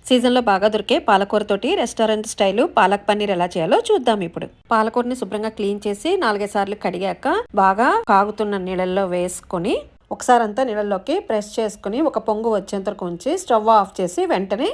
సీజన్లో బాగా దొరికే పాలకూరతోటి రెస్టారెంట్ స్టైలు పాలక్ పన్నీర్ ఎలా చేయాలో చూద్దాం ఇప్పుడు. పాలకూరని శుభ్రంగా క్లీన్ చేసి 4-5 సార్లు కడిగాక బాగా కాగుతున్న నీళ్ళల్లో వేసుకొని ఒకసారి అంతా నీళ్ళల్లోకి ప్రెస్ చేసుకుని ఒక పొంగు వచ్చేంత వరకు ఉంచి స్టవ్ ఆఫ్ చేసి వెంటనే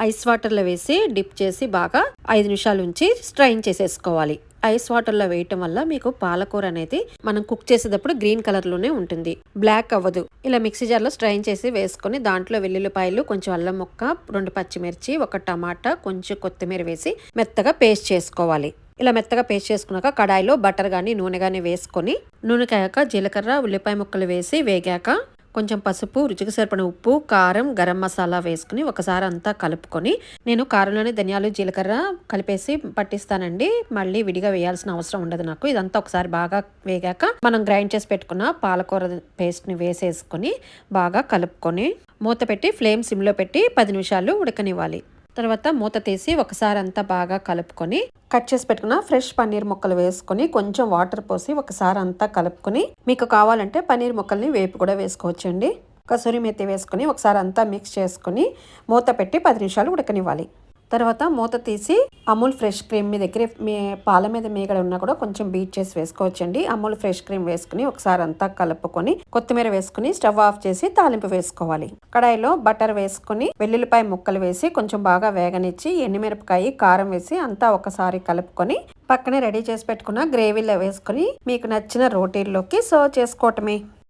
ఐస్ వాటర్లో వేసి డిప్ చేసి బాగా 5 నిమిషాలు ఉంచి స్ట్రైన్ చేసేసుకోవాలి. ఐస్ వాటర్లో వేయటం వల్ల మీకు పాలకూర అనేది మనం కుక్ చేసేటప్పుడు గ్రీన్ కలర్లోనే ఉంటుంది, బ్లాక్ అవ్వదు. ఇలా మిక్సీ జార్లో స్ట్రైన్ చేసి వేసుకొని దాంట్లో వెల్లుల్లిపాయలు, కొంచెం అల్లం ముక్క, 2 పచ్చిమిర్చి, 1 టమాటా, కొంచెం కొత్తిమీర వేసి మెత్తగా పేస్ట్ చేసుకోవాలి. ఇలా మెత్తగా పేస్ట్ చేసుకున్నాక కడాయిలో బటర్ కానీ నూనె కానీ వేసుకొని నూనె కాయాక జీలకర్ర, ఉల్లిపాయ ముక్కలు వేసి వేగాక కొంచెం పసుపు, రుచికి సరిపడిన ఉప్పు, కారం, గరం మసాలా వేసుకుని ఒకసారి అంతా కలుపుకొని నేను కారంలోనే ధనియాలు, జీలకర్ర కలిపేసి పట్టిస్తానండి. మళ్ళీ విడిగా వేయాల్సిన అవసరం ఉండదు నాకు. ఇదంతా ఒకసారి బాగా వేగాక మనం గ్రైండ్ చేసి పెట్టుకున్న పాలకూర పేస్ట్ని వేసేసుకొని బాగా కలుపుకొని మూత పెట్టి ఫ్లేమ్ సిమ్లో పెట్టి 10 నిమిషాలు ఉడకనివ్వాలి. తర్వాత మూత తీసి ఒకసారి అంతా బాగా కలుపుకొని కట్ చేసి పెట్టుకున్న ఫ్రెష్ పన్నీర్ ముక్కలు వేసుకొని కొంచెం వాటర్ పోసి ఒకసారి అంతా కలుపుకొని మీకు కావాలంటే పన్నీర్ ముక్కల్ని వేపు కూడా వేసుకోవచ్చండి. కసూరి మెత్తి వేసుకొని ఒకసారి అంతా మిక్స్ చేసుకొని మూత పెట్టి 10 నిమిషాలు ఉడకనివ్వాలి. తర్వాత మూత తీసి అమూల్ ఫ్రెష్ క్రీమ్ మీ దగ్గర పాల మీద మీగడ ఉన్నా కూడా కొంచెం బీట్ చేసి వేసుకోవచ్చండి. అమూల్ ఫ్రెష్ క్రీమ్ వేసుకుని ఒకసారి అంతా కలుపుకొని కొత్తిమీర వేసుకుని స్టవ్ ఆఫ్ చేసి తాలింపు వేసుకోవాలి. కడాయిలో బటర్ వేసుకుని వెల్లుల్లిపాయ ముక్కలు వేసి కొంచెం బాగా వేగనిచ్చి ఎండుమిరపకాయ, కారం వేసి అంతా ఒకసారి కలుపుకొని పక్కనే రెడీ చేసి పెట్టుకున్న గ్రేవీలో వేసుకొని మీకు నచ్చిన రోటీల్లోకి సర్వ్ చేసుకోవటమే.